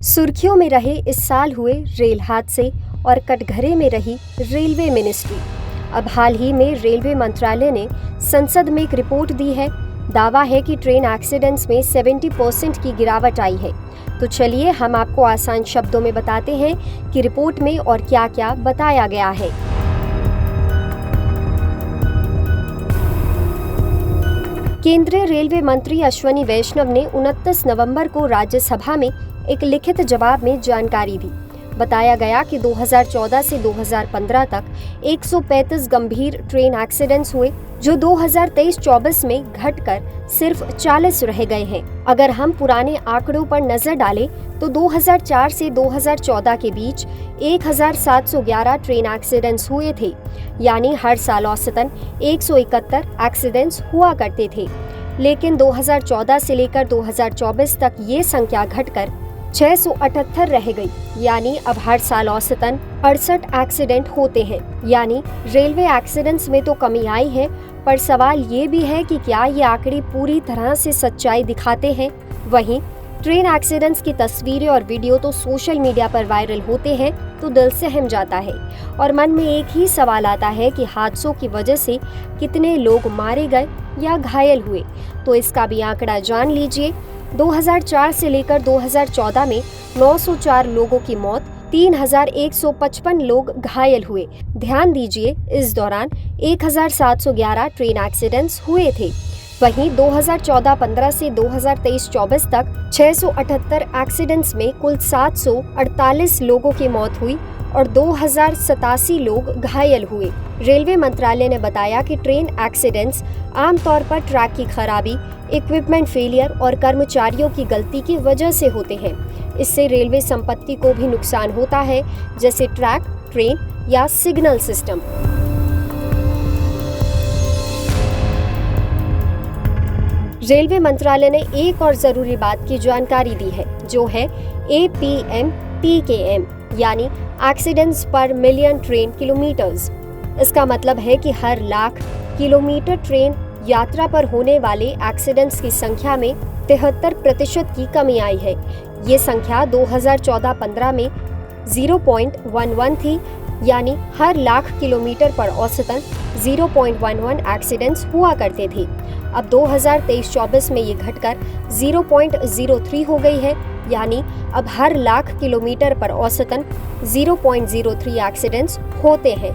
सुर्खियों में रहे इस साल हुए रेल हादसे और कटघरे में रही रेलवे मिनिस्ट्री। अब हाल ही में रेलवे मंत्रालय ने संसद में एक रिपोर्ट दी है। दावा है कि ट्रेन एक्सीडेंट्स में 70% की गिरावट आई है। तो चलिए हम आपको आसान शब्दों में बताते हैं कि रिपोर्ट में और क्या-क्या बताया गया है। केंद्रीय रेलवे मंत्री अश्विनी वैष्णव ने 29 नवंबर को राज्यसभा में एक लिखित जवाब में जानकारी दी। बताया गया कि 2014 से 2015 तक 135 गंभीर ट्रेन एक्सीडेंट्स हुए, जो 2023-24 में घटकर सिर्फ 40 रह गए हैं। अगर हम पुराने आंकड़ों पर नजर डालें तो 2004 से 2014 के बीच 1711 ट्रेन एक्सीडेंट्स हुए थे, यानी हर साल औसतन 171 एक्सीडेंट्स हुआ करते थे। लेकिन 2014 से लेकर 2024 तक ये संख्या घटकर 678 रह गई, यानी अब हर साल औसतन 68 एक्सीडेंट होते हैं। यानी रेलवे एक्सीडेंट्स में तो कमी आई है, पर सवाल ये भी है कि क्या ये आंकड़े पूरी तरह से सच्चाई दिखाते हैं। वहीं ट्रेन एक्सीडेंट्स की तस्वीरें और वीडियो तो सोशल मीडिया पर वायरल होते हैं तो दिल सहम जाता है और मन में एक ही सवाल आता है कि हादसों की वजह से कितने लोग मारे गए या घायल हुए। तो इसका भी आंकड़ा जान लीजिए। 2004 से लेकर 2014 में 904 लोगों की मौत, 3155 लोग घायल हुए। ध्यान दीजिए, इस दौरान 1711 ट्रेन एक्सीडेंट्स हुए थे। वहीं 2014-15 से 2023-24 तक 678 एक्सीडेंट्स में कुल 748 लोगों की मौत हुई और 2087 लोग घायल हुए। रेलवे मंत्रालय ने बताया कि ट्रेन एक्सीडेंट्स आमतौर पर ट्रैक की खराबी, इक्विपमेंट फेलियर और कर्मचारियों की गलती की वजह से होते हैं। इससे रेलवे संपत्ति को भी नुकसान होता है, जैसे ट्रैक, ट्रेन या सिग्नल सिस्टम। रेलवे मंत्रालय ने एक और जरूरी बात की जानकारी दी है, जो है APM-PKM, यानी एक्सीडेंट्स पर मिलियन ट्रेन किलोमीटर्स। इसका मतलब है कि हर लाख किलोमीटर ट्रेन यात्रा पर होने वाले एक्सीडेंट्स की संख्या में 73% की कमी आई है। ये संख्या 2014-15 में 0.11 थी, यानी हर लाख किलोमीटर पर औसतन 0.11 एक्सीडेंट्स हुआ करते थे। अब 2023-24 में ये घटकर 0.03 हो गई है, यानी अब हर लाख किलोमीटर पर औसतन 0.03 एक्सीडेंट्स होते हैं।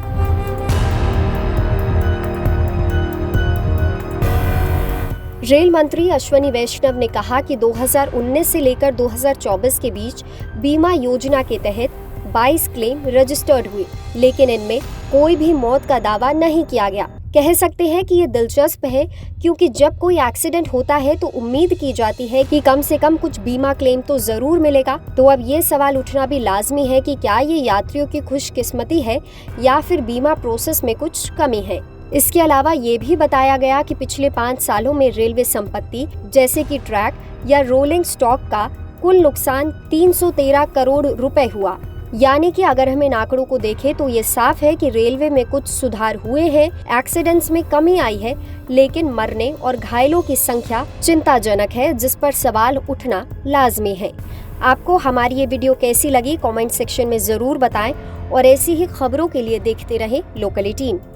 रेल मंत्री अश्विनी वैष्णव ने कहा कि 2019 से लेकर 2024 के बीच बीमा योजना के तहत 22 क्लेम रजिस्टर्ड हुए, लेकिन इनमें कोई भी मौत का दावा नहीं किया गया। कह सकते हैं कि ये दिलचस्प है, क्योंकि जब कोई एक्सीडेंट होता है तो उम्मीद की जाती है कि कम से कम कुछ बीमा क्लेम तो जरूर मिलेगा। तो अब ये सवाल उठना भी लाजमी है कि क्या ये यात्रियों की खुशकिस्मती है या फिर बीमा प्रोसेस में कुछ कमी है। इसके अलावा ये भी बताया गया कि पिछले 5 सालों में रेलवे संपत्ति जैसे कि ट्रैक या रोलिंग स्टॉक का कुल नुकसान 313 करोड़ रुपए हुआ। यानी कि अगर हम इन आंकड़ों को देखें तो ये साफ है कि रेलवे में कुछ सुधार हुए हैं, एक्सीडेंट्स में कमी आई है, लेकिन मरने और घायलों की संख्या चिंताजनक है, जिस पर सवाल उठना लाजमी है। आपको हमारी ये वीडियो कैसी लगी कमेंट सेक्शन में जरूर बताएं और ऐसी ही खबरों के लिए देखते रहें लोकल 18।